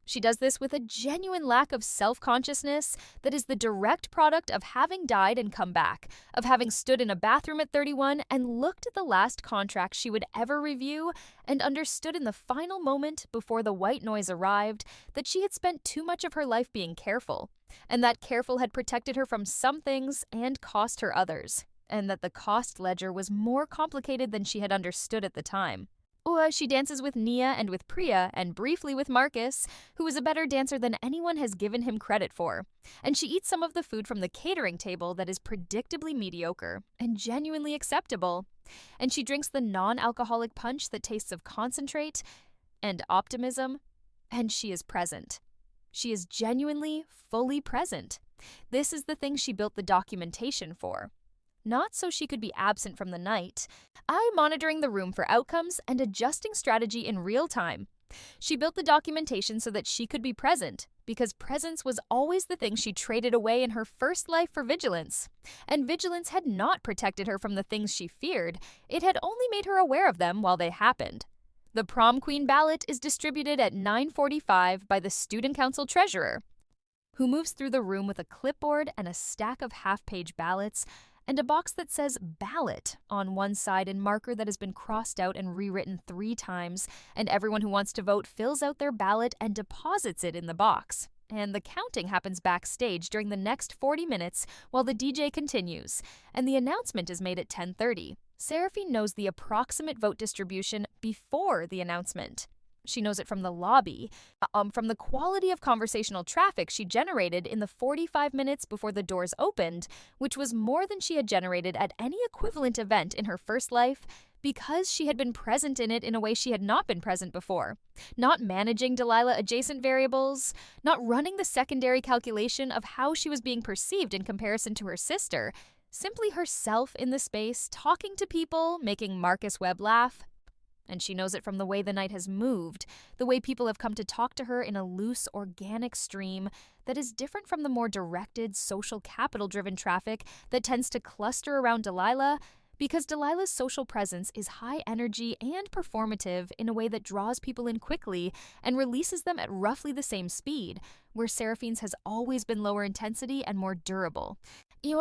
She does this with a genuine lack of self-consciousness that is the direct product of having died and come back, of having stood in a bathroom at 31 and looked at the last contract she would ever review and understood in the final moment before the white noise arrived that she had spent too much of her life being careful, and that careful had protected her from some things and cost her others, and that the cost ledger was more complicated than she had understood at the time. Or she dances with Nia and with Priya and briefly with Marcus, who is a better dancer than anyone has given him credit for. And she eats some of the food from the catering table that is predictably mediocre and genuinely acceptable. And she drinks the non-alcoholic punch that tastes of concentrate and optimism. And she is present. She is genuinely, fully present. This is the thing she built the documentation for. Not so she could be absent from the night, monitoring the room for outcomes and adjusting strategy in real time. She built the documentation so that she could be present, because presence was always the thing she traded away in her first life for vigilance. And vigilance had not protected her from the things she feared, it had only made her aware of them while they happened. The prom queen ballot is distributed at 9:45 by the student council treasurer, who moves through the room with a clipboard and a stack of half-page ballots, and a box that says ballot on one side in marker that has been crossed out and rewritten 3 times, and everyone who wants to vote fills out their ballot and deposits it in the box. And the counting happens backstage during the next 40 minutes while the DJ continues, and the announcement is made at 10:30. Seraphine knows the approximate vote distribution before the announcement. She knows it from the lobby, from the quality of conversational traffic she generated in the 45 minutes before the doors opened, which was more than she had generated at any equivalent event in her first life, because she had been present in it in a way she had not been present before. Not managing Delilah-adjacent variables, not running the secondary calculation of how she was being perceived in comparison to her sister, simply herself in the space, talking to people, making Marcus Webb laugh. And she knows it from the way the night has moved, the way people have come to talk to her in a loose, organic stream that is different from the more directed, social capital-driven traffic that tends to cluster around Delilah, because Delilah's social presence is high energy and performative in a way that draws people in quickly and releases them at roughly the same speed, where Seraphine's has always been lower intensity and more durable.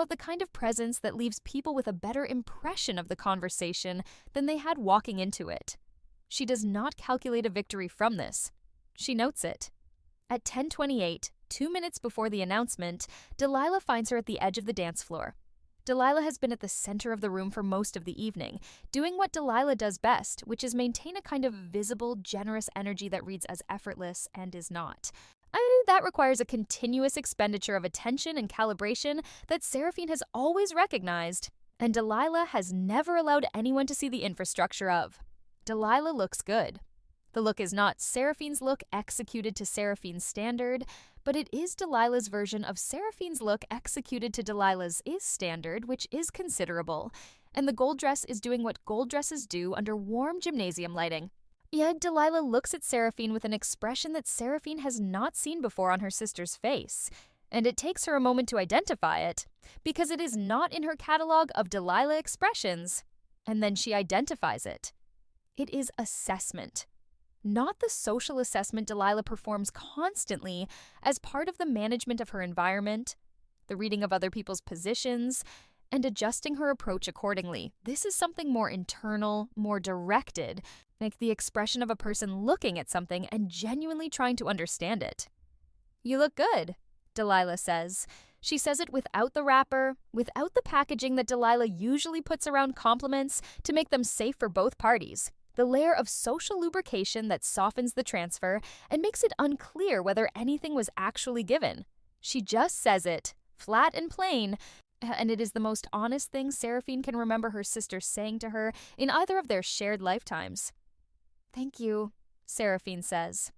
The kind of presence that leaves people with a better impression of the conversation than they had walking into it. She does not calculate a victory from this. She notes it. At 10:28, 2 minutes before the announcement, Delilah finds her at the edge of the dance floor. Delilah has been at the center of the room for most of the evening, doing what Delilah does best, which is maintain a kind of visible, generous energy that reads as effortless and is not. That requires a continuous expenditure of attention and calibration that Seraphine has always recognized, and Delilah has never allowed anyone to see the infrastructure of. Delilah looks good. The look is not Seraphine's look executed to Seraphine's standard, but it is Delilah's version of Seraphine's look executed to Delilah's is standard, which is considerable, and the gold dress is doing what gold dresses do under warm gymnasium lighting. Yet Delilah looks at Seraphine with an expression that Seraphine has not seen before on her sister's face, and it takes her a moment to identify it, because it is not in her catalog of Delilah expressions, and then she identifies it. It is assessment. Not the social assessment Delilah performs constantly as part of the management of her environment, the reading of other people's positions, and adjusting her approach accordingly. This is something more internal, more directed, like the expression of a person looking at something and genuinely trying to understand it. "You look good," Delilah says. She says it without the wrapper, without the packaging that Delilah usually puts around compliments to make them safe for both parties. The layer of social lubrication that softens the transfer and makes it unclear whether anything was actually given. She just says it, flat and plain, and it is the most honest thing Seraphine can remember her sister saying to her in either of their shared lifetimes. "Thank you," Seraphine says.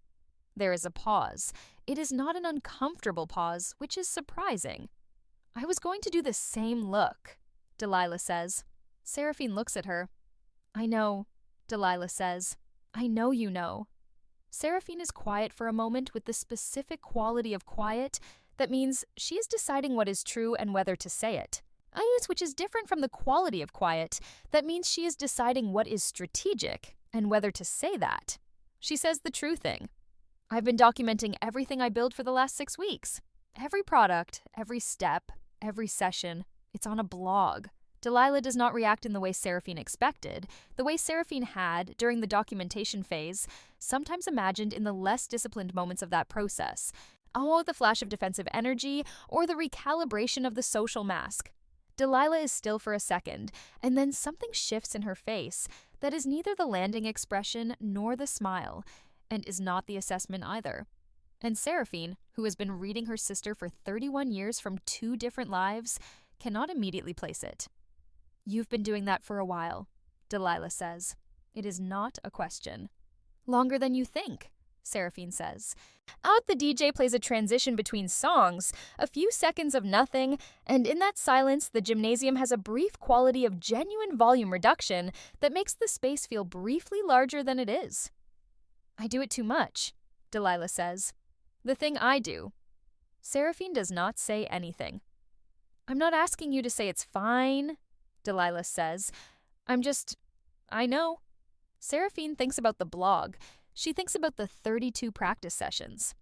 There is a pause. It is not an uncomfortable pause, which is surprising. "I was going to do the same look," Delilah says. Seraphine looks at her. "I know," Delilah says. "I know you know." Seraphine is quiet for a moment with the specific quality of quiet that means she is deciding what is true and whether to say it. Which is different from the quality of quiet that means she is deciding what is strategic and whether to say that. She says the true thing. I've been documenting everything I build for the last 6 weeks. Every product, every step, every session, it's on a blog. Delilah does not react in the way Seraphine expected, the way Seraphine had, during the documentation phase, sometimes imagined in the less disciplined moments of that process. Oh, the flash of defensive energy, or the recalibration of the social mask. Delilah is still for a second, and then something shifts in her face that is neither the landing expression nor the smile, and is not the assessment either. And Seraphine, who has been reading her sister for 31 years from 2 different lives, cannot immediately place it. "You've been doing that for a while," Delilah says. "It is not a question." "Longer than you think," Seraphine says. Out the DJ plays a transition between songs, a few seconds of nothing, and in that silence the gymnasium has a brief quality of genuine volume reduction that makes the space feel briefly larger than it is. "I do it too much," Delilah says. "The thing I do." Seraphine does not say anything. "I'm not asking you to say it's fine," Delilah says. I know." Seraphine thinks about the blog. She thinks about the 32 practice sessions.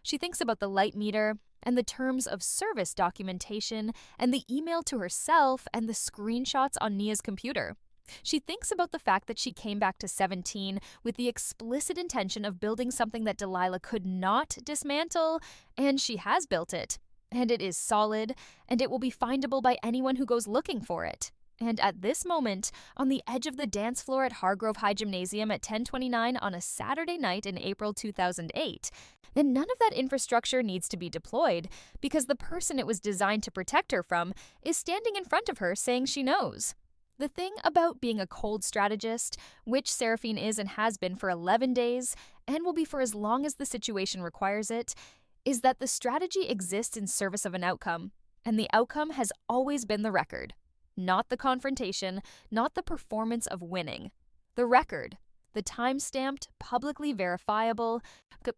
She thinks about the light meter and the terms of service documentation and the email to herself and the screenshots on Nia's computer. She thinks about the fact that she came back to 17 with the explicit intention of building something that Delilah could not dismantle, and she has built it. And it is solid, and it will be findable by anyone who goes looking for it. And at this moment, on the edge of the dance floor at Hargrove High Gymnasium at 10:29 on a Saturday night in April 2008, then none of that infrastructure needs to be deployed because the person it was designed to protect her from is standing in front of her saying she knows. The thing about being a cold strategist, which Seraphine is and has been for 11 days, and will be for as long as the situation requires it, is that the strategy exists in service of an outcome, and the outcome has always been the record. Not the confrontation, not the performance of winning. The record, the time-stamped, publicly verifiable,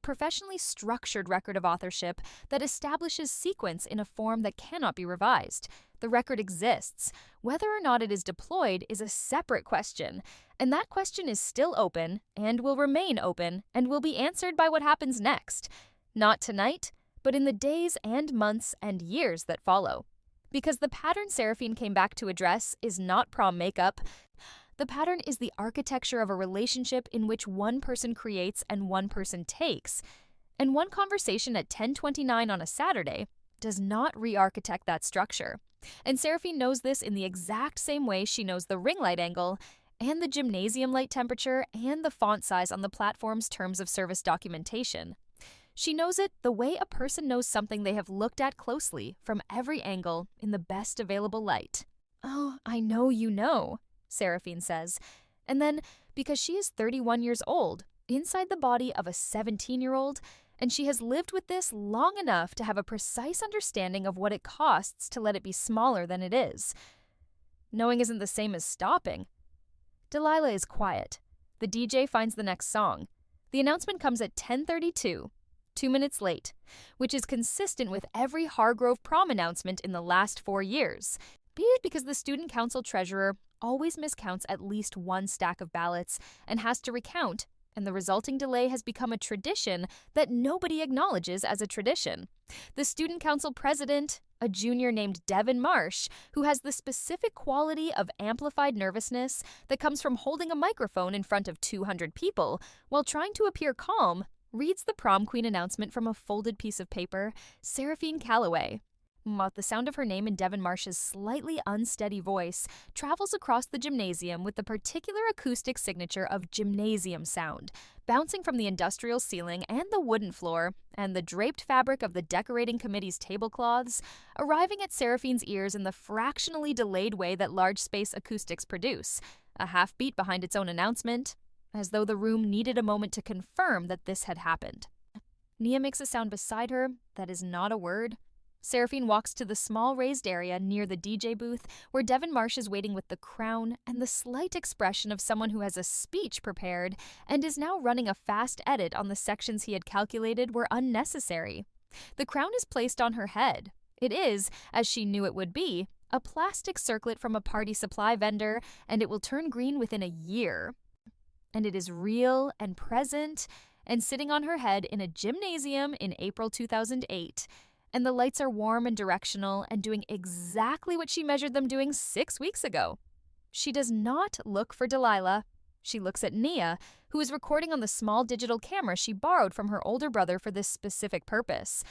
professionally structured record of authorship that establishes sequence in a form that cannot be revised. The record exists. Whether or not it is deployed is a separate question, and that question is still open and will remain open and will be answered by what happens next. Not tonight, but in the days and months and years that follow. Because the pattern Seraphine came back to address is not prom makeup. The pattern is the architecture of a relationship in which one person creates and one person takes. And one conversation at 10:29 on a Saturday does not re-architect that structure. And Seraphine knows this in the exact same way she knows the ring light angle and the gymnasium light temperature and the font size on the platform's terms of service documentation. She knows it the way a person knows something they have looked at closely from every angle in the best available light. "Oh, I know you know," Seraphine says. And then, because she is 31 years old, inside the body of a 17-year-old, and she has lived with this long enough to have a precise understanding of what it costs to let it be smaller than it is. Knowing isn't the same as stopping. Delilah is quiet. The DJ finds the next song. The announcement comes at 10:32. 2 minutes late, which is consistent with every Hargrove prom announcement in the last 4 years, be it because the student council treasurer always miscounts at least one stack of ballots and has to recount, and the resulting delay has become a tradition that nobody acknowledges as a tradition. The student council president, a junior named Devin Marsh, who has the specific quality of amplified nervousness that comes from holding a microphone in front of 200 people while trying to appear calm, reads the prom queen announcement from a folded piece of paper, Seraphine Calloway. The sound of her name in Devin Marsh's slightly unsteady voice travels across the gymnasium with the particular acoustic signature of gymnasium sound, bouncing from the industrial ceiling and the wooden floor and the draped fabric of the decorating committee's tablecloths, arriving at Seraphine's ears in the fractionally delayed way that large space acoustics produce, a half beat behind its own announcement, as though the room needed a moment to confirm that this had happened. Nia makes a sound beside her that is not a word. Seraphine walks to the small raised area near the DJ booth where Devin Marsh is waiting with the crown and the slight expression of someone who has a speech prepared and is now running a fast edit on the sections he had calculated were unnecessary. The crown is placed on her head. It is, as she knew it would be, a plastic circlet from a party supply vendor, and it will turn green within a year. And it is real and present, and sitting on her head in a gymnasium in April 2008. And the lights are warm and directional and doing exactly what she measured them doing 6 weeks ago. She does not look for Delilah. She looks at Nia, who is recording on the small digital camera she borrowed from her older brother for this specific purpose,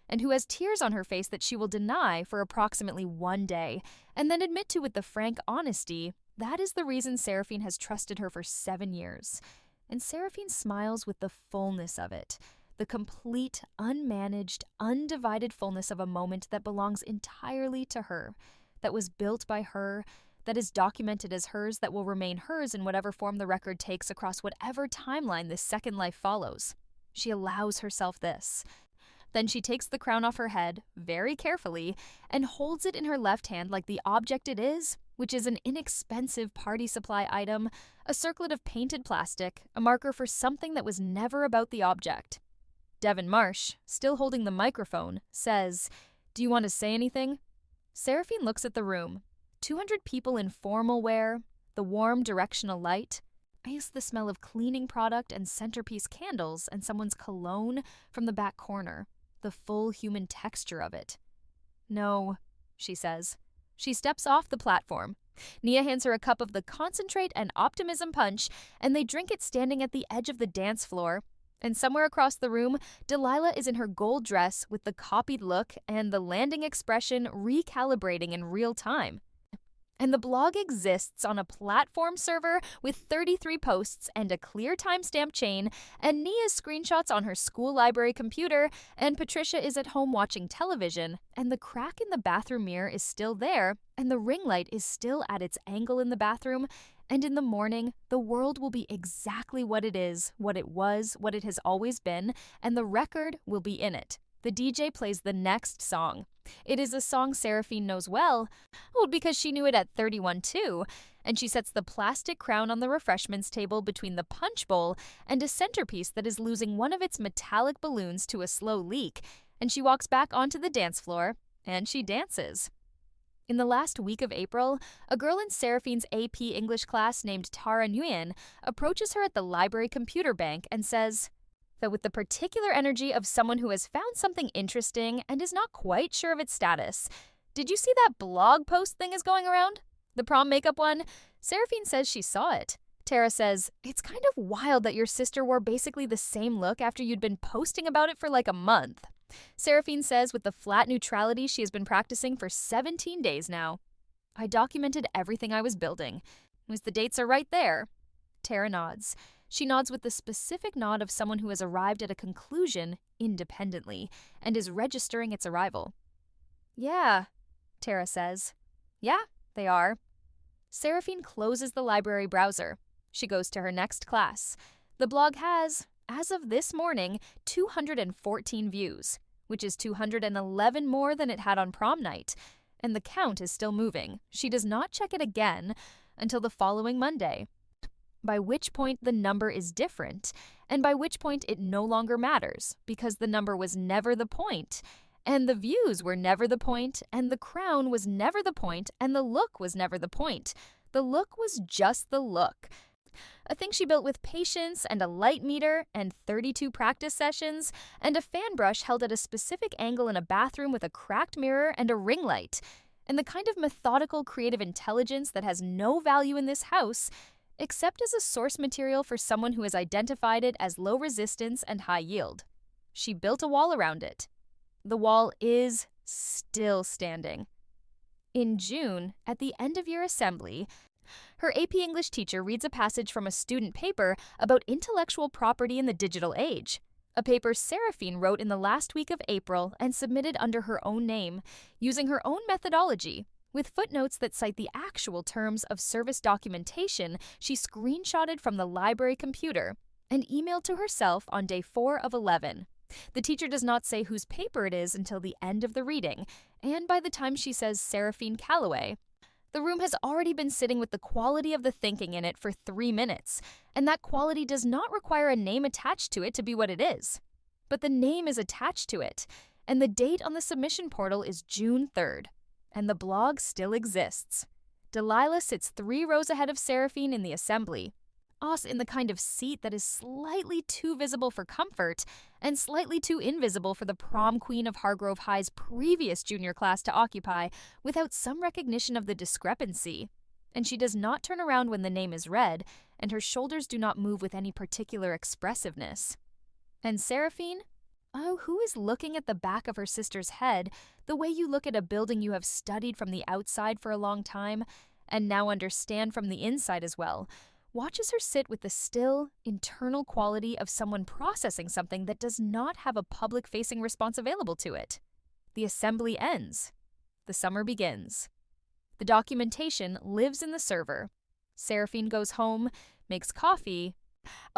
and who has tears on her face that she will deny for approximately 1 day, and then admit to with the frank honesty that is the reason Seraphine has trusted her for 7 years. And Seraphine smiles with the fullness of it, the complete, unmanaged, undivided fullness of a moment that belongs entirely to her, that was built by her, that is documented as hers, that will remain hers in whatever form the record takes across whatever timeline this second life follows. She allows herself this. Then she takes the crown off her head, very carefully, and holds it in her left hand like the object it is, which is an inexpensive party supply item, a circlet of painted plastic, a marker for something that was never about the object. Devin Marsh, still holding the microphone, says, "Do you want to say anything?" Seraphine looks at the room. 200 people in formal wear, the warm directional light. I use the smell of cleaning product and centerpiece candles and someone's cologne from the back corner, the full human texture of it. "No," she says. She steps off the platform. Nia hands her a cup of the concentrate and optimism punch, and they drink it standing at the edge of the dance floor. And somewhere across the room, Delilah is in her gold dress with the copied look and the landing expression recalibrating in real time. And the blog exists on a platform server with 33 posts and a clear timestamp chain, and Nia's screenshots on her school library computer, and Patricia is at home watching television, and the crack in the bathroom mirror is still there, and the ring light is still at its angle in the bathroom, and in the morning, the world will be exactly what it is, what it was, what it has always been, and the record will be in it. The DJ plays the next song. It is a song Seraphine knows well because she knew it at 31 too, and she sets the plastic crown on the refreshments table between the punch bowl and a centerpiece that is losing one of its metallic balloons to a slow leak, and she walks back onto the dance floor, and she dances. In the last week of April, a girl in Seraphine's AP English class named Tara Nguyen approaches her at the library computer bank and says that with the particular energy of someone who has found something interesting and is not quite sure of its status. "Did you see that blog post thing is going around? The prom makeup one?" Seraphine says she saw it. Tara says, "It's kind of wild that your sister wore basically the same look after you'd been posting about it for like a month." Seraphine says with the flat neutrality she has been practicing for 17 days now, "I documented everything I was building. The dates are right there." Tara nods. She nods with the specific nod of someone who has arrived at a conclusion independently and is registering its arrival. "Yeah," Tara says. "Yeah, they are." Seraphine closes the library browser. She goes to her next class. The blog has, as of this morning, 214 views, which is 211 more than it had on prom night, and the count is still moving. She does not check it again until the following Monday, by which point the number is different, and by which point it no longer matters, because the number was never the point, and the views were never the point, and the crown was never the point, and the look was never the point. The look was just the look. A thing she built with patience and a light meter and 32 practice sessions and a fan brush held at a specific angle in a bathroom with a cracked mirror and a ring light, and the kind of methodical creative intelligence that has no value in this house except as a source material for someone who has identified it as low resistance and high yield. She built a wall around it. The wall is still standing. In June, at the end of year assembly, her AP English teacher reads a passage from a student paper about intellectual property in the digital age, a paper Seraphine wrote in the last week of April and submitted under her own name, using her own methodology, with footnotes that cite the actual terms of service documentation she screenshotted from the library computer and emailed to herself on day 4 of 11. The teacher does not say whose paper it is until the end of the reading, and by the time she says Seraphine Calloway, the room has already been sitting with the quality of the thinking in it for 3 minutes, and that quality does not require a name attached to it to be what it is. But the name is attached to it, and the date on the submission portal is June 3rd. And the blog still exists. Delilah sits 3 rows ahead of Seraphine in the assembly. us in the kind of seat that is slightly too visible for comfort and slightly too invisible for the prom queen of Hargrove High's previous junior class to occupy without some recognition of the discrepancy. And she does not turn around when the name is read, and her shoulders do not move with any particular expressiveness. And Seraphine? Oh, who is looking at the back of her sister's head the way you look at a building you have studied from the outside for a long time, and now understand from the inside as well, watches her sit with the still, internal quality of someone processing something that does not have a public-facing response available to it. The assembly ends. The summer begins. The documentation lives in the server. Seraphine goes home, makes coffee.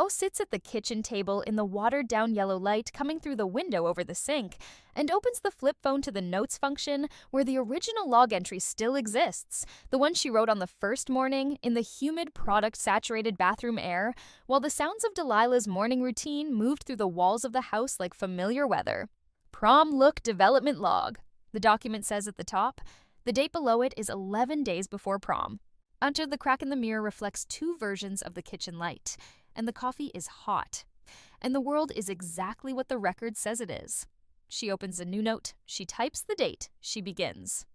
Sits at the kitchen table in the watered-down yellow light coming through the window over the sink, and opens the flip phone to the notes function where the original log entry still exists, the one she wrote on the first morning in the humid, product-saturated bathroom air, while the sounds of Delilah's morning routine moved through the walls of the house like familiar weather. Prom look development log, the document says at the top. The date below it is 11 days before prom. Under the crack in the mirror reflects two versions of the kitchen light, and the coffee is hot. And the world is exactly what the record says it is. She opens a new note, she types the date, she begins.